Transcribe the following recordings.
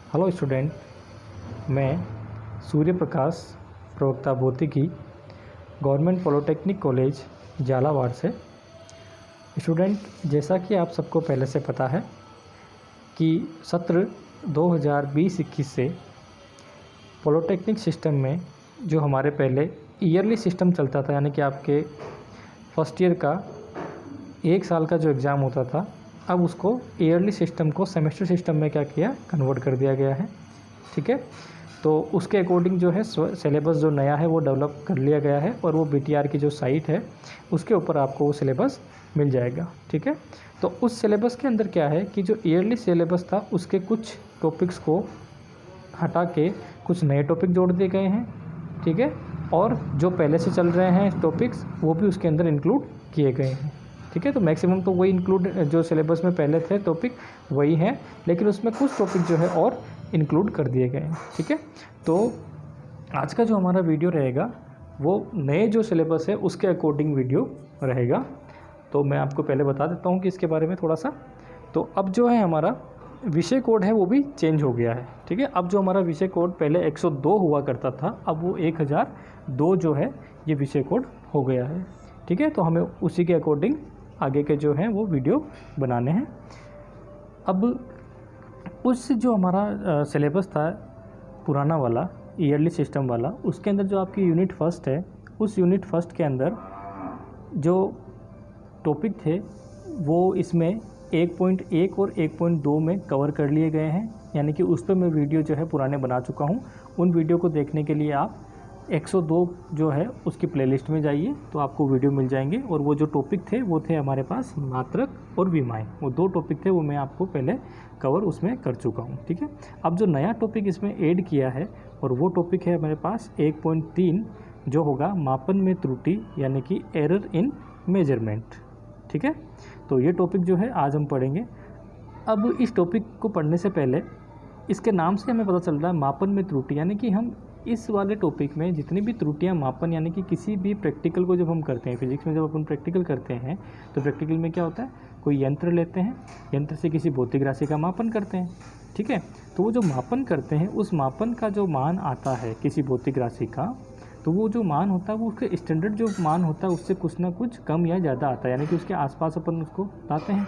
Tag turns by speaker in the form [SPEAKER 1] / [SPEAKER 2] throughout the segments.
[SPEAKER 1] Hello student, मैं सूर्य प्रकाश, प्रवक्ता भौतिकी, गवर्नमेंट पॉलिटेक्निक कॉलेज झालावाड़ से। स्टूडेंट, जैसा कि आप सबको पहले से पता है कि सत्र 2020-21 से पॉलिटेक्निक सिस्टम में जो हमारे पहले ईयरली सिस्टम चलता था, यानी कि आपके फर्स्ट ईयर का 1 साल का जो एग्ज़ाम होता था, अब उसको ईयरली सिस्टम को सेमेस्टर सिस्टम में क्या किया, कन्वर्ट कर दिया गया है। ठीक है, तो उसके अकॉर्डिंग जो है सिलेबस जो नया है वो डेवलप कर लिया गया है और वो बीटीआर की जो साइट है उसके ऊपर आपको वो सिलेबस मिल जाएगा। ठीक है, तो उस सिलेबस के अंदर क्या है कि जो ईयरली सिलेबस था उसके कुछ टॉपिक्स को हटा के कुछ नए टॉपिक जोड़ दिए गए हैं। ठीक है, और जो पहले से चल रहे हैं टॉपिक्स वो भी उसके अंदर इंक्लूड किए गए हैं। ठीक है, तो मैक्सिमम तो वही इंक्लूड जो सिलेबस में पहले थे टॉपिक वही हैं, लेकिन उसमें कुछ टॉपिक जो है और इंक्लूड कर दिए गए हैं। ठीक है, तो आज का जो हमारा वीडियो रहेगा वो नए जो सिलेबस है उसके अकॉर्डिंग वीडियो रहेगा। तो मैं आपको पहले बता देता हूँ कि इसके बारे में थोड़ा सा। तो अब जो है हमारा विषय कोड है वो भी चेंज हो गया है। ठीक है, अब जो हमारा विषय कोड पहले 102 हुआ करता था, अब वो 1002 जो है ये विषय कोड हो गया है। ठीक है, तो हमें उसी के अकॉर्डिंग आगे के जो हैं वो वीडियो बनाने हैं। अब उस जो हमारा सिलेबस था पुराना वाला ईयरली सिस्टम वाला, उसके अंदर जो आपकी यूनिट फर्स्ट है, उस यूनिट फर्स्ट के अंदर जो टॉपिक थे वो इसमें 1.1 और 1.2 में कवर कर लिए गए हैं, यानी कि उस पर मैं वीडियो जो है पुराने बना चुका हूँ। उन वीडियो को देखने के लिए आप 102 जो है उसकी प्लेलिस्ट में जाइए तो आपको वीडियो मिल जाएंगे। और वो जो टॉपिक थे वो थे हमारे पास मात्रक और विमाएँ, वो 2 टॉपिक थे, वो मैं आपको पहले कवर उसमें कर चुका हूँ। ठीक है, अब जो नया टॉपिक इसमें ऐड किया है और वो टॉपिक है हमारे पास 1.3 जो होगा मापन में त्रुटि, यानी कि एरर इन मेजरमेंट। ठीक है, तो ये टॉपिक जो है आज हम पढ़ेंगे। अब इस टॉपिक को पढ़ने से पहले इसके नाम से हमें पता चल रहा है मापन में त्रुटि, यानी कि हम इस वाले टॉपिक में जितनी भी त्रुटियां मापन, यानी कि किसी भी प्रैक्टिकल को जब हम करते हैं, फिजिक्स में जब अपन प्रैक्टिकल करते हैं तो प्रैक्टिकल में क्या होता है, कोई यंत्र लेते हैं, यंत्र से किसी भौतिक राशि का मापन करते हैं। ठीक है, तो वो जो मापन करते हैं उस मापन का जो मान आता है किसी भौतिक राशि का, तो वो जो मान होता है वो उसके स्टैंडर्ड जो मान होता है उससे कुछ ना कुछ कम या ज़्यादा आता है, यानी कि उसके आसपास अपन उसको लाते हैं।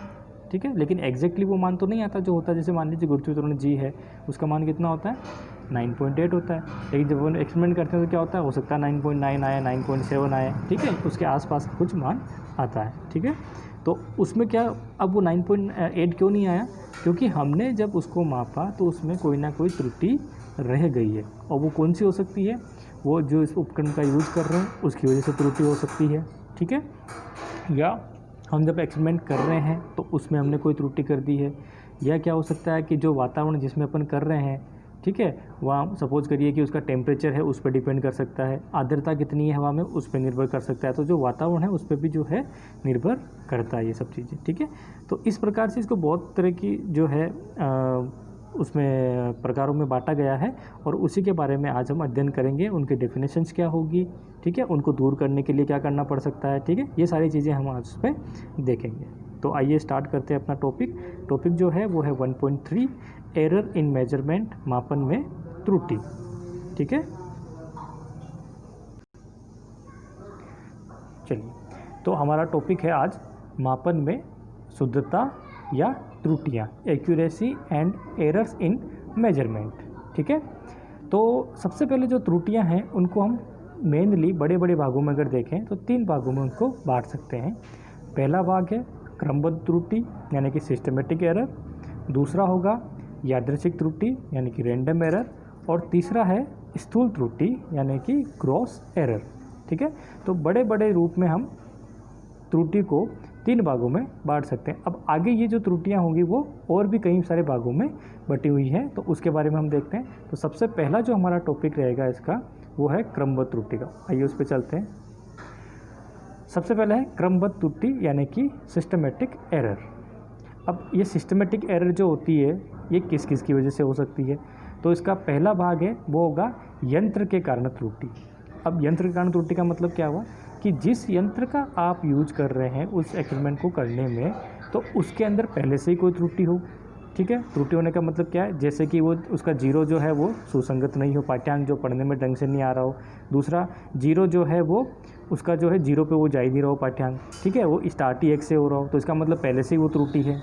[SPEAKER 1] ठीक है, लेकिन एग्जैक्टली वो मान तो नहीं आता जो होता है, जैसे मान लीजिए गुरुत्वाकर्षण जी है, उसका मान कितना होता है, 9.8 होता है। लेकिन जब वो एक्सपेरिमेंट करते हैं तो क्या होता है, हो सकता है 9.9 आए, 9.7 आए। ठीक है, उसके आसपास कुछ मान आता है। ठीक है, तो उसमें क्या, अब वो 9.8 क्यों नहीं आया, क्योंकि हमने जब उसको मापा तो उसमें कोई ना कोई त्रुटि रह गई है। और वो कौन सी हो सकती है, वो जो इस उपकरण का यूज़ कर रहे हैं उसकी वजह से त्रुटि हो सकती है। ठीक है, या हम जब एक्सपेरिमेंट कर रहे हैं तो उसमें हमने कोई त्रुटि कर दी है, या क्या हो सकता है कि जो वातावरण जिसमें अपन कर रहे हैं, ठीक है, वहाँ सपोज करिए कि उसका टेम्परेचर है उस पर डिपेंड कर सकता है, आर्द्रता कितनी है हवा में उस पर निर्भर कर सकता है, तो जो वातावरण है उस पर भी जो है निर्भर करता है ये सब चीज़ें। ठीक है, तो इस प्रकार से इसको बहुत तरह की जो है उसमें प्रकारों में बांटा गया है और उसी के बारे में आज हम अध्ययन करेंगे। उनके डेफिनेशंस क्या होगी, ठीक है, उनको दूर करने के लिए क्या करना पड़ सकता है। ठीक है, ये सारी चीज़ें हम आज उस पर देखेंगे। तो आइए स्टार्ट करते हैं अपना टॉपिक जो है वो है 1.3 एरर इन मेजरमेंट, मापन में त्रुटि। ठीक है, चलिए, तो हमारा टॉपिक है आज मापन में शुद्धता या त्रुटियाँ, accuracy and errors in measurement. ठीक है, तो सबसे पहले जो त्रुटियाँ हैं उनको हम मेनली बड़े बड़े भागों में अगर देखें तो 3 भागों में उनको बांट सकते हैं। पहला भाग है क्रमबद्ध त्रुटि, यानी कि सिस्टमेटिक एरर। दूसरा होगा यादृच्छिक त्रुटि, यानी कि रैंडम एरर। और तीसरा है स्थूल त्रुटि, यानी कि ग्रॉस एरर। ठीक है, तो बड़े बड़े रूप में हम त्रुटि को 3 भागों में बांट सकते हैं। अब आगे ये जो त्रुटियां होंगी वो और भी कई सारे भागों में बटी हुई हैं, तो उसके बारे में हम देखते हैं। तो सबसे पहला जो हमारा टॉपिक रहेगा इसका वो है क्रमबद्ध त्रुटि का। आइए उस पर चलते हैं। सबसे पहले है क्रमबद्ध त्रुटि, यानी कि सिस्टमेटिक एरर। अब ये सिस्टमेटिक एरर जो होती है ये किस किस की वजह से हो सकती है, तो इसका पहला भाग है वो होगा यंत्र के कारण त्रुटि। अब यंत्र के कारण त्रुटि का मतलब क्या हुआ कि जिस यंत्र का आप यूज कर रहे हैं उस एक्सपेरिमेंट को करने में, तो उसके अंदर पहले से ही कोई त्रुटि हो। ठीक है। त्रुटि होने का मतलब क्या है, जैसे कि वो उसका जीरो जो है वो सुसंगत नहीं हो, पाठ्यांक जो पढ़ने में ढंग से नहीं आ रहा हो। दूसरा, जीरो जो है वो उसका जो है जीरो पे वो जा ही नहीं रहा हो पाठ्यांक, ठीक है, वो स्टार्ट ही 1 से हो रहा हो, तो इसका मतलब पहले से ही वो त्रुटि है,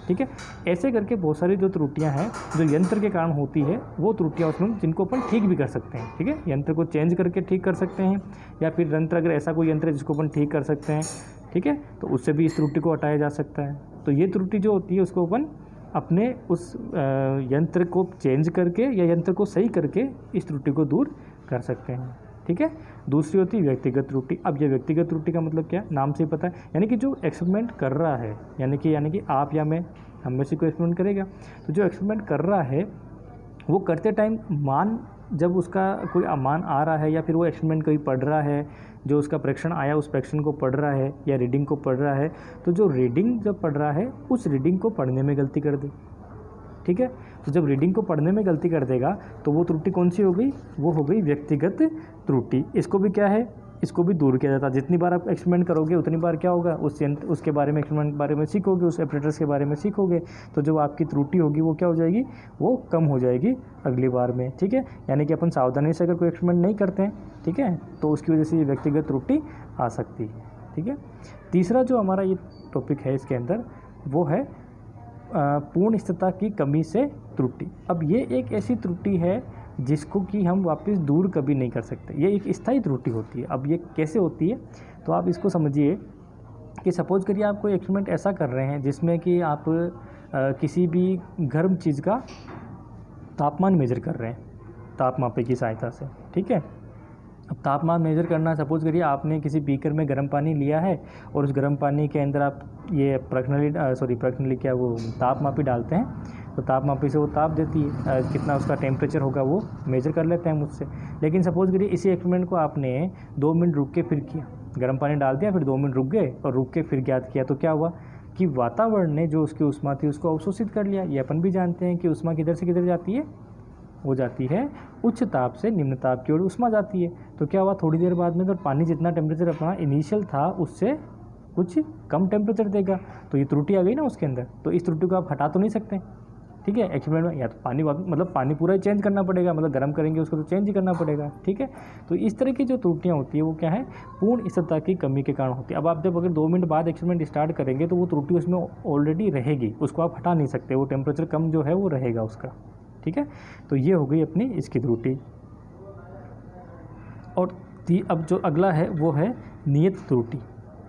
[SPEAKER 1] ठीक है। ऐसे करके बहुत सारी जो त्रुटियां हैं जो यंत्र के कारण होती है, वो त्रुटियां उसमें जिनको अपन ठीक भी कर सकते हैं, ठीक है। यंत्र को चेंज करके ठीक कर सकते हैं, या फिर यंत्र अगर ऐसा कोई यंत्र है जिसको अपन ठीक कर सकते हैं, ठीक है, तो उससे भी इस त्रुटि को हटाया जा सकता है। तो ये त्रुटि जो होती है उसको अपन अपने उस यंत्र को चेंज करके या यंत्र को सही करके इस त्रुटि को दूर कर सकते हैं, ठीक है। दूसरी होती है व्यक्तिगत त्रुटि। अब ये व्यक्तिगत त्रुटि का मतलब क्या है, नाम से ही पता है, यानी कि जो एक्सपेरिमेंट कर रहा है, यानी कि आप या मैं, हम में से कोई एक्सपेरिमेंट करेगा, तो जो एक्सपेरिमेंट कर रहा है वो करते टाइम जब उसका कोई मान आ रहा है, या फिर वो एक्सपेरिमेंट कहीं पढ़ रहा है, जो उसका परीक्षण आया उस परीक्षण को पढ़ रहा है या रीडिंग को पढ़ रहा है, तो जो रीडिंग जब पढ़ रहा है उस रीडिंग को पढ़ने में गलती कर दे, ठीक है। तो जब रीडिंग को पढ़ने में गलती कर देगा तो वो त्रुटि कौन सी हो गई, वो हो गई व्यक्तिगत त्रुटि। इसको भी क्या है, इसको भी दूर किया जाता है। जितनी बार आप एक्सपेरिमेंट करोगे उतनी बार क्या होगा, उसके बारे में, एक्सपेरिमेंट के बारे में सीखोगे, उस ऑपरेटर्स के बारे में सीखोगे, तो जो आपकी त्रुटि होगी वो क्या हो जाएगी, वो कम हो जाएगी अगली बार में, ठीक है। यानी कि अपन सावधानी से अगर कोई एक्सपेरिमेंट नहीं करते हैं, ठीक है, तो उसकी वजह से ये व्यक्तिगत त्रुटि आ सकती है, ठीक है। तीसरा जो हमारा ये टॉपिक है इसके अंदर, वो है पूर्ण स्थिरता की कमी से त्रुटि। अब ये एक ऐसी त्रुटि है जिसको कि हम वापस दूर कभी नहीं कर सकते, ये एक स्थायी त्रुटि होती है। अब ये कैसे होती है, तो आप इसको समझिए कि सपोज करिए आप कोई एक्सपेरिमेंट ऐसा कर रहे हैं जिसमें कि आप किसी भी गर्म चीज़ का तापमान मेजर कर रहे हैं तापमापी की सहायता से, ठीक है। अब तापमान मेजर करना, सपोज करिए आपने किसी बीकर में गर्म पानी लिया है और उस गर्म पानी के अंदर आप ये प्रश्नली क्या वो तापमापी डालते हैं, तो तापमापी से वो ताप देती है, कितना उसका टेम्परेचर होगा वो मेजर कर लेते हैं मुझसे। लेकिन सपोज करिए इसी एक्सपेरिमेंट को आपने 2 मिनट रुक के फिर किया, गर्म पानी डाल दिया, फिर 2 मिनट रुक गए और रुक के फिर ज्ञात किया, तो क्या हुआ कि वातावरण ने जो उसकी उष्मा थी उसको अवशोषित कर लिया। ये अपन भी जानते हैं कि उष्मा किधर से किधर जाती है, वो जाती है उच्च ताप से निम्न ताप की ओर उष्मा जाती है। तो क्या हुआ, थोड़ी देर बाद में तो पानी जितना टेम्परेचर अपना इनिशियल था उससे कुछ कम टेम्परेचर देगा, तो ये त्रुटि आ गई ना उसके अंदर। तो इस त्रुटि को आप हटा तो नहीं सकते, ठीक है। एक्सपेरिमेंट में या तो पानी पूरा ही चेंज करना पड़ेगा, मतलब गर्म करेंगे उसको तो चेंज ही करना पड़ेगा, ठीक है। तो इस तरह की जो त्रुटियाँ होती है वो क्या है, पूर्ण स्थिरता की कमी के कारण होती है। अब आप जब अगर 2 मिनट बाद एक्सपेरिमेंट स्टार्ट करेंगे तो वो त्रुटि उसमें ऑलरेडी रहेगी, उसको आप हटा नहीं सकते, वो टेम्परेचर कम जो है वो रहेगा उसका, ठीक है। तो ये हो गई अपनी इसकी त्रुटि। और अब जो अगला है वो है नियत त्रुटि,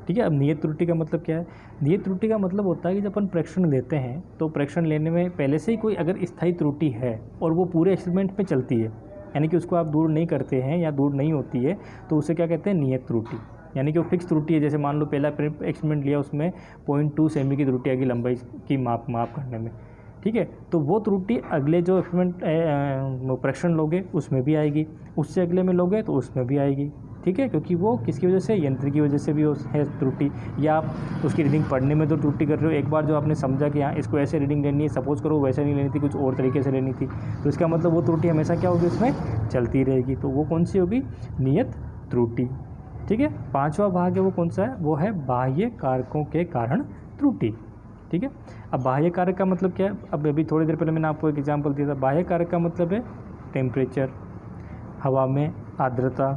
[SPEAKER 1] ठीक है। अब नियत त्रुटि का मतलब क्या है, नियत त्रुटि का मतलब होता है कि जब अपन प्रेक्षण लेते हैं तो प्रेक्षण लेने में पहले से ही कोई अगर स्थायी त्रुटि है और वो पूरे एक्सपेरिमेंट में चलती है, यानी कि उसको आप दूर नहीं करते हैं या दूर नहीं होती है, तो उसे क्या कहते हैं, नियत त्रुटि। यानी कि वो फिक्स त्रुटि है। जैसे मान लो पहला एक्सपेरिमेंट लिया, उसमें 0.2 सेमी की त्रुटि आ गई लंबाई की माप करने में, ठीक है। तो वो त्रुटि अगले जो एक्सपेरिमेंट प्रेक्षण लोगे उसमें भी आएगी, उससे अगले में लोगे तो उसमें भी आएगी, ठीक है। क्योंकि वो किसकी वजह से, यंत्र की वजह से भी है त्रुटि, या आप उसकी रीडिंग पढ़ने में तो त्रुटि कर रहे हो। एक बार जो आपने समझा कि हाँ इसको ऐसे रीडिंग लेनी है, सपोज करो वैसे नहीं लेनी थी, कुछ और तरीके से लेनी थी, तो इसका मतलब वो त्रुटि हमेशा क्या होगी, उसमें चलती रहेगी। तो वो कौन सी होगी, नियत त्रुटि, ठीक है। 5वां भाग है वो कौन सा है, वो है बाह्य कारकों के कारण त्रुटि, ठीक है। अब बाह्य कारक का मतलब क्या है, अब अभी थोड़ी देर पहले मैंने आपको एक एग्जांपल दिया था। बाह्य कारक का मतलब है टेम्परेचर, हवा में आर्द्रता,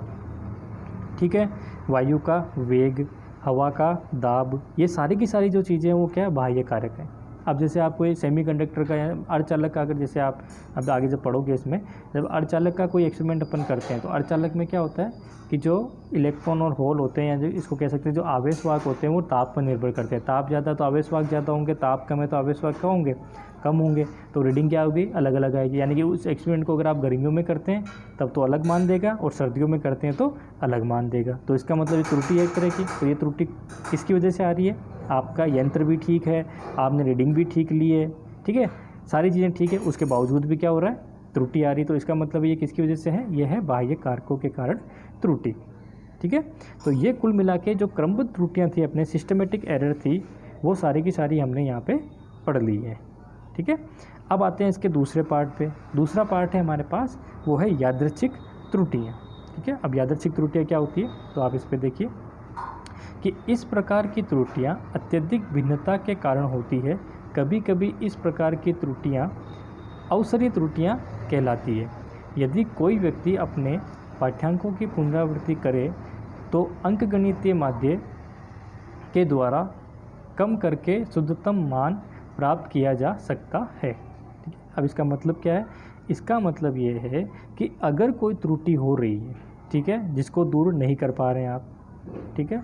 [SPEAKER 1] ठीक है, वायु का वेग, हवा का दाब, ये सारी की सारी जो चीज़ें हैं वो क्या है, बाह्य कारक है। अब जैसे आप कोई सेमीकंडक्टर का या अर्धचालक का, अगर जैसे आप अब आगे जब पढ़ोगे इसमें, जब अर्धचालक का कोई एक्सपेरिमेंट अपन करते हैं तो अर्धचालक में क्या होता है कि जो इलेक्ट्रॉन और होल होते हैं, या जो इसको कह सकते हैं जो आवेशवाहक होते हैं, वो ताप पर निर्भर करते हैं। ताप ज़्यादा तो आवेशवाहक ज़्यादा होंगे, ताप कम है तो आवेशवाहक कम होंगे, तो रीडिंग क्या होगी, अलग अलग आएगी। यानी कि उस एक्सपेरिमेंट को अगर आप गर्मियों में करते हैं तब तो अलग मान देगा, और सर्दियों में करते हैं तो अलग मान देगा। तो इसका मतलब ये त्रुटि है एक तरह की। तो ये त्रुटि किसकी वजह से आ रही है, आपका यंत्र भी ठीक है, आपने रीडिंग भी ठीक ली है, ठीक है, सारी चीज़ें ठीक है, उसके बावजूद भी क्या हो रहा है, त्रुटि आ रही। तो इसका मतलब ये किसकी वजह से है, ये है बाह्य कारकों के कारण त्रुटि, ठीक है। तो ये कुल मिला के जो क्रमबद्ध त्रुटियाँ थी, अपने सिस्टमेटिक एरर थी, वो सारी की सारी हमने यहाँ पे पढ़ ली है, ठीक है। अब आते हैं इसके दूसरे पार्ट पे। दूसरा पार्ट है हमारे पास, वो है यादृच्छिक त्रुटियाँ, ठीक है। अब यादृच्छिक त्रुटियाँ क्या होती है, तो आप इस पे देखिए कि इस प्रकार की त्रुटियाँ अत्यधिक भिन्नता के कारण होती है, कभी कभी इस प्रकार की त्रुटियाँ अवसरीय त्रुटियाँ कहलाती है। यदि कोई व्यक्ति अपने पाठ्यांकों की पुनरावृत्ति करे तो अंकगणितीय माध्य के द्वारा कम करके शुद्धतम मान प्राप्त किया जा सकता है। ठीक है, अब इसका मतलब क्या है? इसका मतलब ये है कि अगर कोई त्रुटि हो रही है, ठीक है, जिसको दूर नहीं कर पा रहे हैं आप, ठीक है।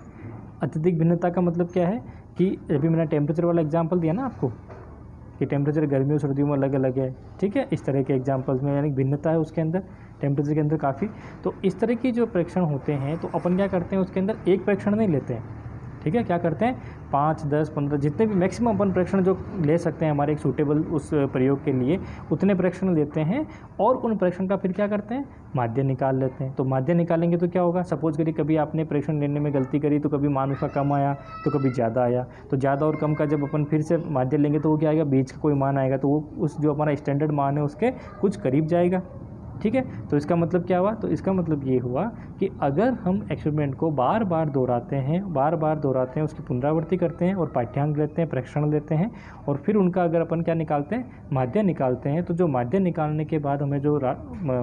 [SPEAKER 1] अत्यधिक भिन्नता का मतलब क्या है कि अभी मैंने टेम्परेचर वाला एग्जांपल दिया ना आपको कि टेम्परेचर गर्मियों सर्दियों में अलग अलग है, ठीक है। इस तरह के एग्जांपल्स में यानी भिन्नता है उसके अंदर, टेम्परेचर के अंदर काफ़ी। तो इस तरह की जो परीक्षण होते हैं तो अपन क्या करते हैं, उसके अंदर एक परीक्षण नहीं लेते हैं, ठीक है। क्या करते हैं, 5, 10, 15 जितने भी मैक्सिमम अपन परीक्षण जो ले सकते हैं हमारे एक सूटेबल उस प्रयोग के लिए, उतने परीक्षण लेते हैं और उन परीक्षण का फिर क्या करते हैं, माध्य निकाल लेते हैं। तो माध्य निकालेंगे तो क्या होगा, सपोज करिए कभी आपने परीक्षण लेने में गलती करी तो कभी मान उसका कम आया तो कभी ज़्यादा आया, तो ज़्यादा और कम का जब अपन फिर से माध्य लेंगे तो वो क्या आएगा, बीच का कोई मान आएगा, तो वो उस जो हमारा स्टैंडर्ड मान है उसके कुछ करीब जाएगा, ठीक है। तो इसका मतलब क्या हुआ, तो इसका मतलब ये हुआ कि अगर हम एक्सपेरिमेंट को बार बार दोहराते हैं, उसकी पुनरावृत्ति करते हैं और पाठ्यांक लेते हैं, परीक्षण लेते हैं और फिर उनका अगर अपन क्या निकालते हैं, माध्य निकालते हैं, तो जो माध्य निकालने के बाद हमें जो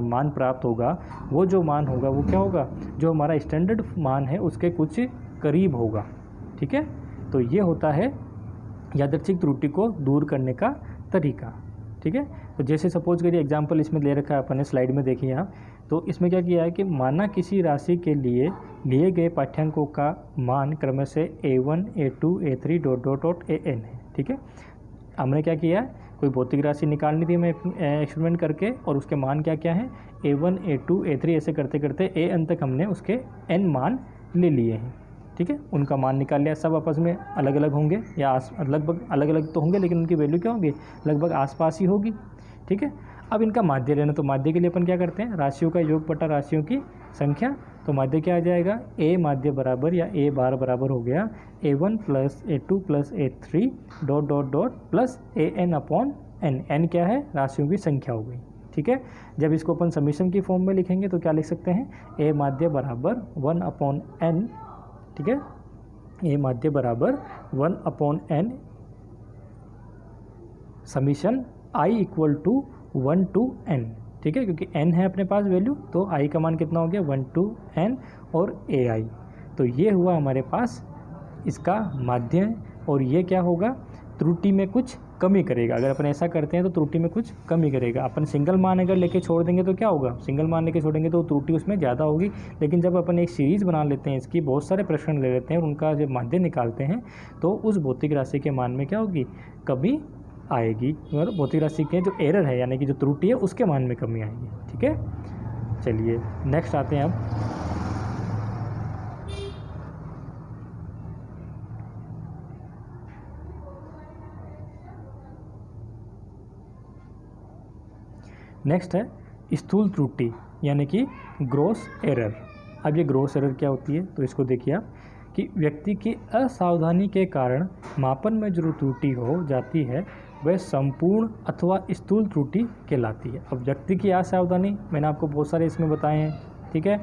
[SPEAKER 1] मान प्राप्त होगा, वो जो मान होगा वो क्या होगा, जो हमारा स्टैंडर्ड मान है उसके कुछ करीब होगा, ठीक है। तो ये होता है यादृच्छिक त्रुटि को दूर करने का तरीका, ठीक है। तो जैसे सपोज करिए एग्जांपल इसमें ले रखा है अपन ने, स्लाइड में देखिए यहाँ, तो इसमें क्या किया है कि माना किसी राशि के लिए लिए गए पाठ्यांकों का मान क्रम से A1, A2, A3 ... AN है, ठीक है। हमने क्या किया है, कोई भौतिक राशि निकालनी थी हमें एक्सपेरिमेंट करके और उसके मान क्या क्या है, A1, A2, A3 ऐसे करते करते AN तक हमने उसके N मान ले लिए हैं, ठीक है। उनका मान निकाल लिया, सब आपस में अलग अलग होंगे या लगभग अलग अलग तो होंगे लेकिन उनकी वैल्यू क्या होगी, लगभग आसपास ही होगी, ठीक है। अब इनका माध्य लेना, तो माध्य के लिए अपन क्या करते हैं, राशियों का योग बटा राशियों की संख्या, तो माध्य क्या आ जाएगा, A माध्य बराबर या A बार बराबर हो गया A1 + A2 + A3 ... plus AN upon N। N क्या है, राशियों की संख्या हो गई, ठीक है। जब इसको अपन समीशन की फॉर्म में लिखेंगे तो क्या लिख सकते हैं, A माध्य बराबर 1/n, ठीक है। A माध्य बराबर 1/n summation I = 1 to n, ठीक है, क्योंकि n है अपने पास वैल्यू, तो I का मान कितना हो गया, 1 to n और AI। तो ये हुआ हमारे पास इसका माध्य, और ये क्या होगा, त्रुटि में कुछ कमी करेगा। अगर अपन ऐसा करते हैं तो त्रुटि में कुछ कमी करेगा। अपन सिंगल मान अगर लेके छोड़ देंगे तो क्या होगा, सिंगल मान लेके छोड़ेंगे तो त्रुटि उसमें ज़्यादा होगी। लेकिन जब अपन एक सीरीज़ बना लेते हैं, इसकी बहुत सारे प्रश्न ले लेते हैं और उनका जब माध्य निकालते हैं तो उस भौतिक राशि के मान में क्या होगी, कमी आएगी, और भौतिक राशि के जो एरर है यानी कि जो त्रुटि है उसके मान में कमी आएगी, ठीक है। चलिए नेक्स्ट आते हैं अब। नेक्स्ट है स्थूल त्रुटि यानी कि ग्रॉस एरर। अब ये ग्रॉस एरर क्या होती है, तो इसको देखिए आप कि व्यक्ति की असावधानी के कारण मापन में जो त्रुटि हो जाती है वह संपूर्ण अथवा स्थूल त्रुटि कहलाती है। अब व्यक्ति की असावधानी मैंने आपको बहुत सारे इसमें बताए हैं, ठीक है।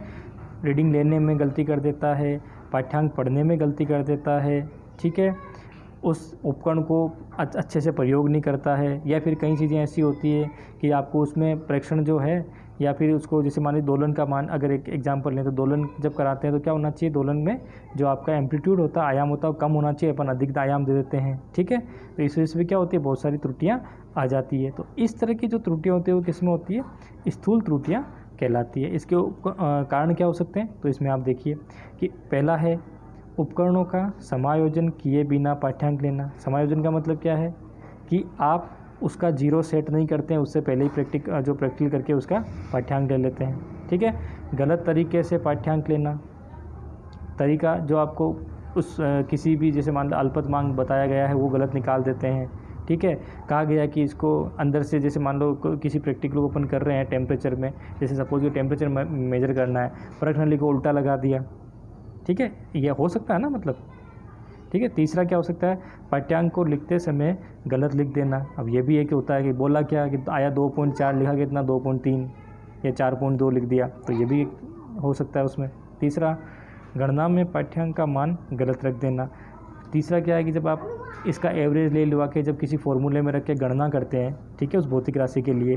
[SPEAKER 1] रीडिंग लेने में गलती कर देता है, पाठ्यांक पढ़ने में गलती कर देता है, ठीक है, उस उपकरण को अच्छे से प्रयोग नहीं करता है, या फिर कई चीज़ें ऐसी होती है कि आपको उसमें परीक्षण जो है, या फिर उसको जैसे मान लीजिए दोलन का मान अगर एक एग्जांपल लें तो दोलन जब कराते हैं तो क्या होना चाहिए, दोलन में जो आपका एम्पलीट्यूड होता है, आयाम होता है, वो कम होना चाहिए, अपन अधिक आयाम दे देते हैं, ठीक है। तो इस वजह से क्या होती है, बहुत सारी त्रुटियाँ आ जाती है। तो इस तरह की जो त्रुटियाँ होती है वो किस में होती है, स्थूल त्रुटियाँ कहलाती है। इसके कारण क्या हो सकते हैं, तो इसमें आप देखिए कि पहला है उपकरणों का समायोजन किए बिना पाठ्यांक लेना। समायोजन का मतलब क्या है कि आप उसका जीरो सेट नहीं करते हैं, उससे पहले ही प्रैक्टिकल करके उसका पाठ्यांक ले लेते हैं, ठीक है। गलत तरीके से पाठ्यांक लेना, तरीका जो आपको उस किसी भी जैसे मान लो अल्पतमांक बताया गया है वो गलत निकाल देते हैं, ठीक है। कहा गया कि इसको अंदर से जैसे मान लो किसी प्रैक्टिकल को अपन कर रहे हैं टेम्परेचर में, जैसे सपोज कि टेम्परेचर मेजर करना है, प्रश्न को उल्टा लगा दिया, ठीक है, यह हो सकता है ना, मतलब, ठीक है। तीसरा क्या हो सकता है, पाठ्यांक को लिखते समय गलत लिख देना। अब ये भी है कि होता है कि बोला क्या कि आया 2.4 लिखा कितना 2.3 या 4.2 लिख दिया, तो ये भी हो सकता है उसमें। तीसरा, गणना में पाठ्यांक का मान गलत रख देना, तीसरा क्या है कि जब आप इसका एवरेज ले लगा के जब किसी फॉर्मूले में रख के गणना करते हैं, ठीक है, उस भौतिक राशि के लिए,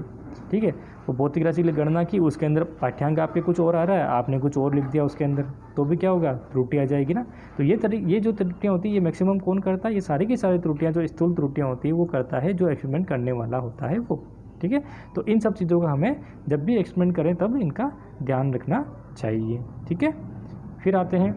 [SPEAKER 1] ठीक है, वो भौतिक राशि के लिए गणना की, उसके अंदर पाठ्यांक आपके कुछ और आ रहा है, आपने कुछ और लिख दिया उसके अंदर, तो भी क्या होगा, त्रुटि आ जाएगी ना। तो ये जो त्रुटियाँ होती है ये मैक्सिमम कौन करता है, ये सारी की सारी त्रुटियाँ जो स्थूल त्रुटियाँ होती है वो करता है जो एक्सपेरिमेंट करने वाला होता है वो, ठीक है। तो इन सब चीज़ों का हमें जब भी एक्सपेरिमेंट करें तब इनका ध्यान रखना चाहिए, ठीक है। फिर आते हैं,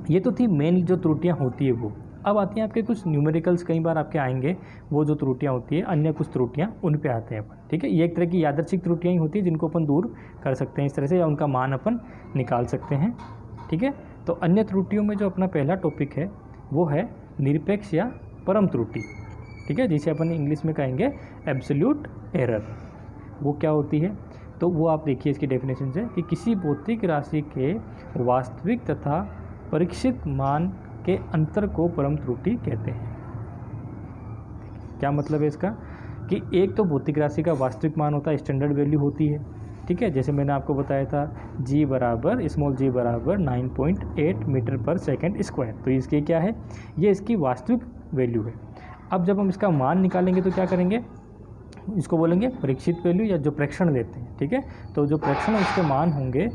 [SPEAKER 1] ये तो थी मेन जो त्रुटियाँ होती है वो। अब आती हैं आपके कुछ न्यूमेरिकल्स, कई बार आपके आएंगे वो जो त्रुटियाँ होती है, अन्य कुछ त्रुटियाँ उन पे आते हैं अपन, ठीक है। ये एक तरह की यादृच्छिक त्रुटियाँ ही होती है जिनको अपन दूर कर सकते हैं इस तरह से, या उनका मान अपन निकाल सकते हैं, ठीक है। तो अन्य त्रुटियों में जो अपना पहला टॉपिक है वो है निरपेक्ष या परम त्रुटि, ठीक है, जिसे अपन इंग्लिश में कहेंगे एब्सोल्यूट एरर। वो क्या होती है, तो वो आप देखिए इसकी डेफिनेशन से कि किसी भौतिक राशि के वास्तविक तथा परीक्षित मान के अंतर को परम त्रुटि कहते हैं। क्या मतलब है इसका, कि एक तो भौतिक राशि का वास्तविक मान होता है, स्टैंडर्ड वैल्यू होती है, ठीक है, जैसे मैंने आपको बताया था g बराबर 9.8 मीटर पर सेकंड स्क्वायर, तो इसकी क्या है, ये इसकी वास्तविक वैल्यू है। अब जब हम इसका मान निकालेंगे तो क्या करेंगे, इसको बोलेंगे परीक्षित वैल्यू या जो प्रेक्षण देते हैं, ठीक है। तो जो प्रेक्षण उसके मान होंगे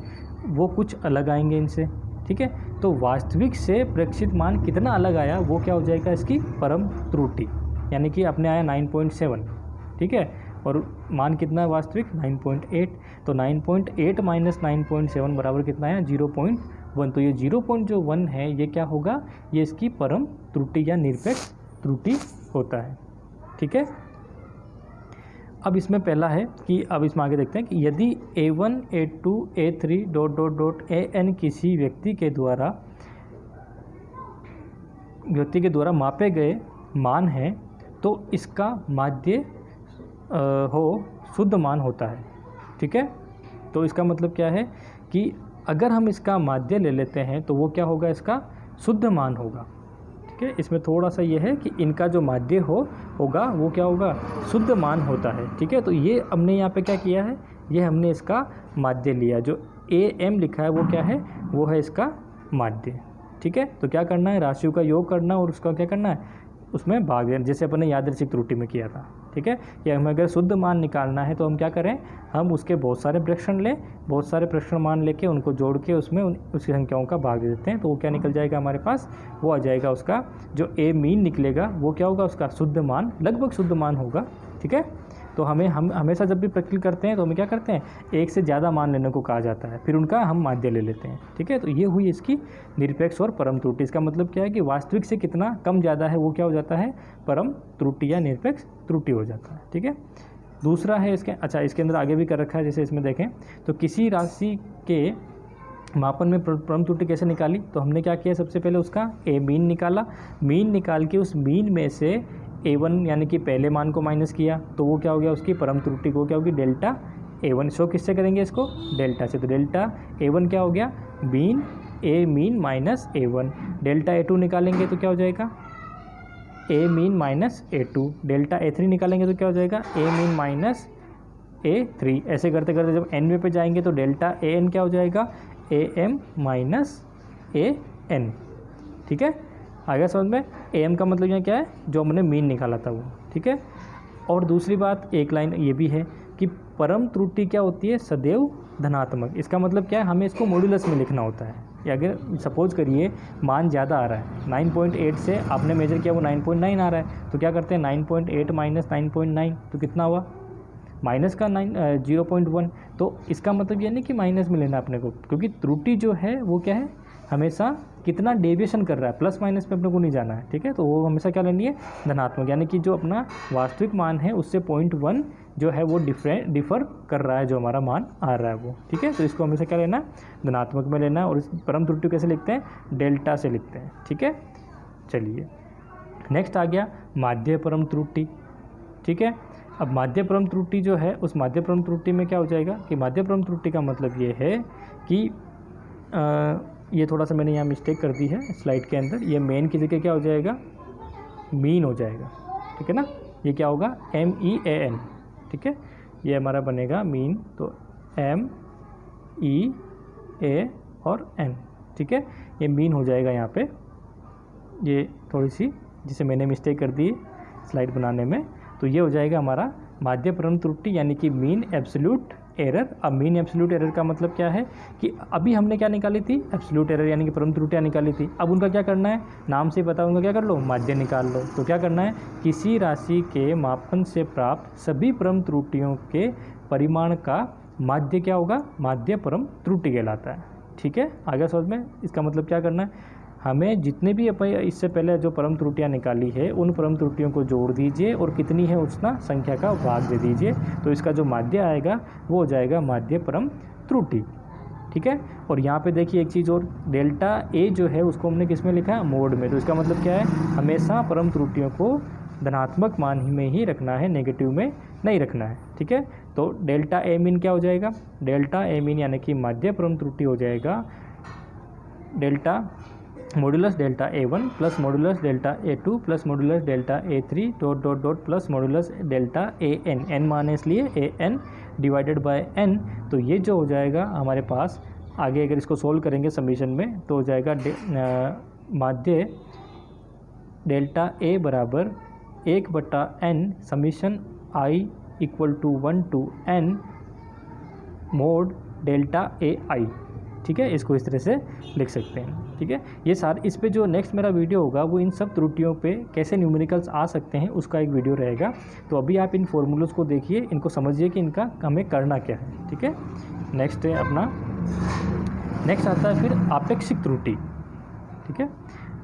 [SPEAKER 1] वो कुछ अलग आएंगे इनसे, ठीक है। तो वास्तविक से प्रेक्षित मान कितना अलग आया वो क्या हो जाएगा, इसकी परम त्रुटि, यानी कि अपने आया 9.7, ठीक है, और मान कितना है वास्तविक 9.8, तो 9.8 माइनस 9.7 बराबर कितना है 0.1, तो ये 0.1 है, ये क्या होगा, ये इसकी परम त्रुटि या निरपेक्ष त्रुटि होता है, ठीक है। अब इसमें पहला है कि अब इसमें आगे देखते हैं कि यदि A1 A2 A3 ... AN किसी व्यक्ति के द्वारा मापे गए मान हैं तो इसका माध्य शुद्ध मान होता है, ठीक है। तो इसका मतलब क्या है कि अगर हम इसका माध्य ले लेते हैं तो वो क्या होगा, इसका शुद्ध मान होगा, ठीक है। इसमें थोड़ा सा ये है कि इनका जो माध्य होगा वो क्या होगा, शुद्ध मान होता है, ठीक है। तो ये हमने यहाँ पे क्या किया है, ये हमने इसका माध्य लिया, जो AM लिखा है वो क्या है, वो है इसका माध्य, ठीक है। तो क्या करना है, राशियों का योग करना और उसका क्या करना है, उसमें भाग देना, जैसे अपने यादृच्छिक त्रुटि में किया था, ठीक है। या हमें अगर शुद्ध मान निकालना है तो हम क्या करें, हम उसके बहुत सारे प्रेक्षण लें, बहुत सारे प्रेक्षण मान लेके उनको जोड़ के उसमें उसकी संख्याओं का भाग दे देते हैं, तो वो क्या निकल जाएगा हमारे पास, वो आ जाएगा उसका जो A मीन निकलेगा वो क्या होगा, उसका शुद्ध मान, लगभग शुद्ध मान होगा, ठीक है। तो हम हमेशा जब भी प्रैक्टिकल करते हैं तो हमें क्या करते हैं, एक से ज़्यादा मान लेने को कहा जाता है, फिर उनका हम माध्य ले लेते हैं, ठीक है। तो ये हुई इसकी निरपेक्ष और परम त्रुटि। इसका मतलब क्या है कि वास्तविक से कितना कम ज़्यादा है वो क्या हो जाता है, परम त्रुटि या निरपेक्ष त्रुटि हो जाता है, ठीक है। दूसरा है इसके, अच्छा इसके अंदर आगे भी कर रखा है, जैसे इसमें देखें तो किसी राशि के मापन में परम त्रुटि कैसे निकाली, तो हमने क्या किया, सबसे पहले उसका A मीन निकाला, मीन निकाल के उस मीन में से A1 यानी कि पहले मान को माइनस किया, तो वो क्या हो गया, उसकी परम त्रुटि को क्या होगी, डेल्टा A1। शो किससे करेंगे इसको, डेल्टा से, तो डेल्टा A1 क्या हो गया, mean A mean minus A1। Delta A2 निकालेंगे तो क्या हो जाएगा, A mean minus A2। Delta A3 निकालेंगे तो क्या हो जाएगा, A मीन माइनस A3। ऐसे करते करते जब n पे जाएंगे तो डेल्टा AN क्या हो जाएगा, AM माइनस AN, ठीक है। आगे समझ में, AM का मतलब यहाँ क्या है, जो हमने मीन निकाला था वो, ठीक है। और दूसरी बात, एक लाइन ये भी है कि परम त्रुटि क्या होती है, सदैव धनात्मक। इसका मतलब क्या है, हमें इसको मॉड्यूलस में लिखना होता है। या अगर सपोज करिए मान ज़्यादा आ रहा है, 9.8 से आपने मेजर किया वो 9.9 आ रहा है, तो क्या करते हैं 9.8 माइनस 9.9 तो कितना हुआ, माइनस का 0.1। तो इसका मतलब ये नहीं कि माइनस में लेना अपने को, क्योंकि त्रुटि जो है वो क्या है, हमेशा कितना डेविएशन कर रहा है, प्लस माइनस पे अपने को नहीं जाना है, ठीक है। तो वो हमेशा क्या लेनी है, धनात्मक, यानी कि जो अपना वास्तविक मान है उससे 0.1 जो है वो डिफर कर रहा है, जो हमारा मान आ रहा है वो, ठीक है। तो इसको हमेशा क्या लेना है, धनात्मक में लेना है। और इस परम त्रुटि कैसे लिखते हैं, डेल्टा से लिखते हैं, ठीक है। चलिए नेक्स्ट आ गया माध्य परम त्रुटि, ठीक है। अब माध्य परम त्रुटि जो है, उस माध्य परम त्रुटि में क्या हो जाएगा कि माध्य परम त्रुटि का मतलब ये है कि ये थोड़ा सा मैंने यहाँ मिस्टेक कर दी है स्लाइड के अंदर, ये मेन की जगह क्या हो जाएगा, मीन हो जाएगा, ठीक है ना। ये क्या होगा, MEAN, ठीक है, ये हमारा बनेगा मीन, तो MEA और N, ठीक है, ये मीन हो जाएगा यहाँ पे। ये थोड़ी सी जिसे मैंने मिस्टेक कर दी स्लाइड बनाने में, तो ये हो जाएगा हमारा माध्य परम त्रुटि यानी कि मीन एब्सोल्यूट एरर। अब मीन एब्सोल्यूट एरर का मतलब क्या है कि अभी हमने क्या निकाली थी, एब्सोल्यूट एरर यानी कि परम त्रुटियाँ निकाली थी। अब उनका क्या करना है, नाम से पता उनका क्या कर लो, माध्य निकाल लो। तो क्या करना है, किसी राशि के मापन से प्राप्त सभी परम त्रुटियों के परिमाण का माध्य क्या होगा, माध्य परम त्रुटि कहलाता है। ठीक है, आगे समझ में। इसका मतलब क्या करना है, हमें जितने भी इससे पहले जो परम त्रुटियाँ निकाली है उन परम त्रुटियों को जोड़ दीजिए और कितनी है उतना संख्या का भाग दे दीजिए, तो इसका जो माध्य आएगा वो हो जाएगा माध्य परम त्रुटि। ठीक है, और यहाँ पे देखिए एक चीज़ और, डेल्टा ए जो है उसको हमने किस में लिखा है, मोड में। तो इसका मतलब क्या है, हमेशा परम त्रुटियों को धनात्मक मान में ही रखना है, नेगेटिव में नहीं रखना है। ठीक है, तो डेल्टा ए मीन क्या हो जाएगा, डेल्टा ए मीन यानी कि माध्य परम त्रुटि हो जाएगा delta modulus delta A1 plus modulus delta A2 plus modulus delta A3 dot dot dot plus modulus delta AN, n माने इसलिए AN डिवाइडेड बाय n। तो ये जो हो जाएगा हमारे पास आगे अगर इसको सोल्व करेंगे समीशन में तो हो जाएगा माध्य डेल्टा A बराबर 1/n summation i equal to 1 to n mod delta AI। ठीक है, इसको इस तरह से लिख सकते हैं। ठीक है, ये सारे इस पे जो नेक्स्ट मेरा वीडियो होगा वो इन सब त्रुटियों पे कैसे न्यूमेरिकल्स आ सकते हैं उसका एक वीडियो रहेगा। तो अभी आप इन फॉर्मूलोज को देखिए, इनको समझिए कि इनका हमें करना क्या है। ठीक है, नेक्स्ट है अपना, नेक्स्ट आता है फिर आपेक्षिक त्रुटि। ठीक है,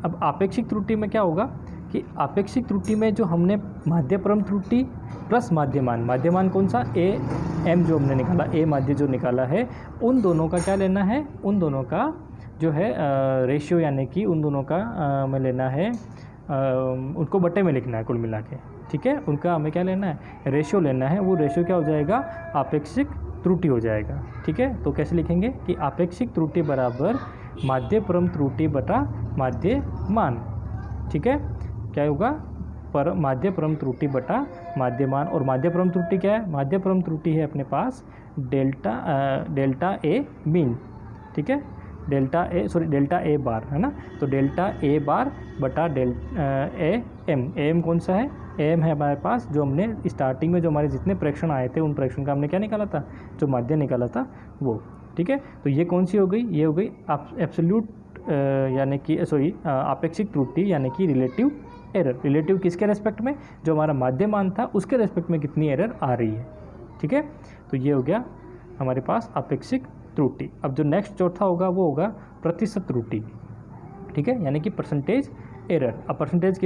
[SPEAKER 1] अब आपेक्षिक त्रुटि में क्या होगा कि आपेक्षिक त्रुटि में जो हमने माध्य परम त्रुटि प्लस माध्यमान कौन सा, ए एम जो हमने निकाला, ए माध्य जो निकाला है, उन दोनों का क्या लेना है, उन दोनों का जो है रेशियो यानी कि उन दोनों का हमें लेना है, उनको बट्टे में लिखना है कुल मिला के। ठीक है, उनका हमें क्या लेना है, रेशियो लेना है। वो रेशियो क्या हो जाएगा, आपेक्षिक त्रुटि हो जाएगा। ठीक है, तो कैसे लिखेंगे कि आपेक्षिक त्रुटि बराबर माध्य परम त्रुटि बटा माध्य मान। ठीक है, क्या होगा, पर माध्य परम त्रुटि बटा माध्यमान। और माध्य परम त्रुटि क्या है, माध्य परम त्रुटि है अपने पास डेल्टा ए मीन। ठीक है, डेल्टा ए बार है ना, तो डेल्टा ए बार बटा ए एम कौन सा है, एम है हमारे पास जो हमने स्टार्टिंग में जो हमारे जितने प्रेक्षण आए थे उन प्रेक्षण का हमने क्या निकाला था, जो माध्य निकाला था वो। ठीक है, तो ये कौन सी हो गई, ये हो गई एब्सोल्यूट यानी कि आपेक्षिक त्रुटि यानी कि रिलेटिव एरर। रिलेटिव किसके रेस्पेक्ट में, जो हमारा माध्यमान था उसके रेस्पेक्ट में कितनी एरर आ रही है। ठीक है, तो ये हो गया हमारे पास आपेक्षिक त्रुटि। अब जो नेक्स्ट चौथा होगा वो होगा प्रतिशत त्रुटि। ठीक है, यानी कि परसेंटेज एरर। अब परसेंटेज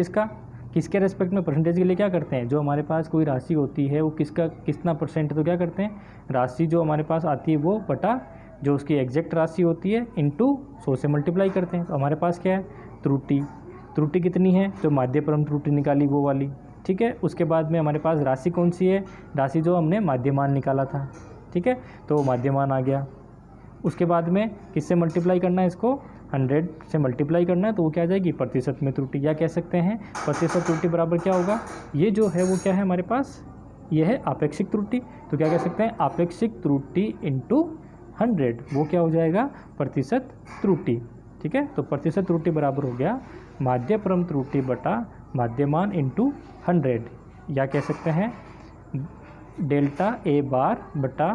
[SPEAKER 1] किसके रेस्पेक्ट में, परसेंटेज के लिए क्या करते हैं, जो हमारे पास कोई राशि होती है वो कितना परसेंट, तो क्या करते हैं, राशि जो हमारे पास आती है वो बटा जो उसकी एग्जैक्ट राशि होती है इनटू 100 से मल्टीप्लाई करते हैं। तो हमारे पास क्या है, त्रुटि कितनी है, जो माध्य परम त्रुटि निकाली वो वाली। ठीक है, उसके बाद में हमारे पास राशि कौन सी है, राशि जो हमने माध्यमान निकाला था। ठीक है, तो माध्यमान आ गया। उसके बाद में किससे मल्टीप्लाई करना है, इसको 100 से मल्टीप्लाई करना है, तो वो क्या आ जाएगी, प्रतिशत में त्रुटि। या कह सकते हैं प्रतिशत त्रुटि बराबर क्या होगा, ये जो है वो क्या है हमारे पास, ये है आपेक्षिक त्रुटि। तो क्या कह सकते हैं, आपेक्षिक त्रुटि इंटू 100, वो क्या हो जाएगा, प्रतिशत त्रुटि। ठीक है, तो प्रतिशत त्रुटि बराबर हो गया माध्य परम त्रुटि बटा माध्यमान इंटू 100। या कह सकते हैं डेल्टा ए बार बटा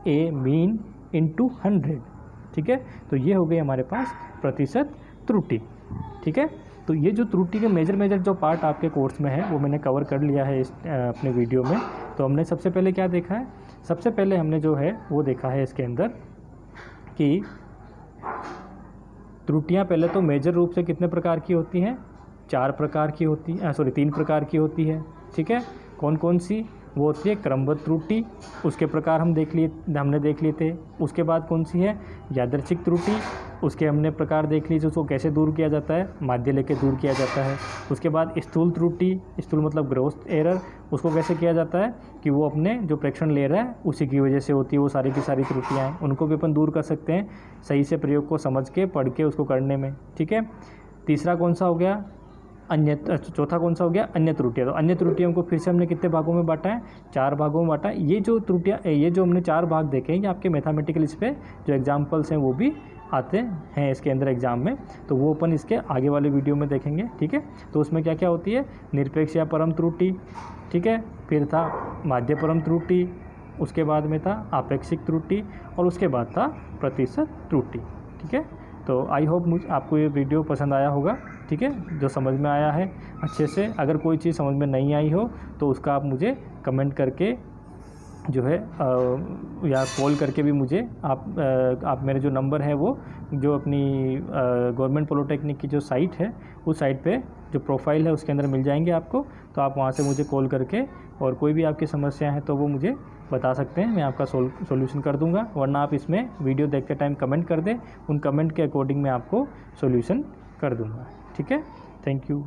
[SPEAKER 1] ए मीन इंटू 100। ठीक है, तो ये हो गई हमारे पास प्रतिशत त्रुटि। ठीक है, तो ये जो त्रुटि के मेजर जो पार्ट आपके कोर्स में है वो मैंने कवर कर लिया है इस अपने वीडियो में। तो हमने सबसे पहले क्या देखा है, सबसे पहले हमने जो है वो देखा है इसके अंदर कि त्रुटियां पहले तो मेजर रूप से कितने प्रकार की होती हैं, 3 प्रकार की होती है। ठीक है, कौन कौन सी, वो होती है क्रमबद्ध त्रुटि, उसके प्रकार हमने देख लिए थे। उसके बाद कौन सी है, यादृच्छिक त्रुटि, उसके हमने प्रकार देख ली, जो उसको कैसे दूर किया जाता है, माध्य लेके दूर किया जाता है। उसके बाद स्थूल त्रुटि, स्थूल मतलब ग्रोथ एरर, उसको कैसे किया जाता है कि वो अपने जो प्रेक्षण ले रहा है उसी की वजह से होती है, वो सारी की सारी त्रुटियाँ हैं, उनको भी अपन दूर कर सकते हैं सही से प्रयोग को समझ के पढ़ के उसको करने में। ठीक है, तीसरा कौन सा हो गया, चौथा कौन सा हो गया, अन्य त्रुटियाँ। तो अन्य त्रुटियों को फिर से हमने कितने भागों में बांटा है, 4 भागों में बांटा है। ये जो त्रुटियाँ, ये जो हमने 4 भाग देखे हैं, ये आपके मैथमेटिकल इस पे जो एग्जाम्पल्स हैं वो भी आते हैं इसके अंदर एग्ज़ाम में, तो वो अपन इसके आगे वाले वीडियो में देखेंगे, ठीक है। तो उसमें क्या क्या होती है, निरपेक्ष या परम त्रुटि, ठीक है, फिर था माध्य परम त्रुटि, उसके बाद में था आपेक्षिक त्रुटि और उसके बाद था प्रतिशत त्रुटि, ठीक है। तो आई होप आपको ये वीडियो पसंद आया होगा, ठीक है, जो समझ में आया है अच्छे से। अगर कोई चीज़ समझ में नहीं आई हो तो उसका आप मुझे कमेंट करके जो है या कॉल करके भी मुझे आप मेरे जो नंबर है वो जो अपनी गवर्नमेंट पॉलिटेक्निक की जो साइट है उस साइट पे जो प्रोफाइल है उसके अंदर मिल जाएंगे आपको, तो आप वहाँ से मुझे कॉल करके और कोई भी आपकी समस्या है तो वो मुझे बता सकते हैं, मैं आपका सॉल्यूशन कर दूंगा। वरना आप इसमें वीडियो देखते टाइम कमेंट कर दें, उन कमेंट के अकॉर्डिंग मैं आपको सॉल्यूशन कर दूंगा, ठीक है। Thank you.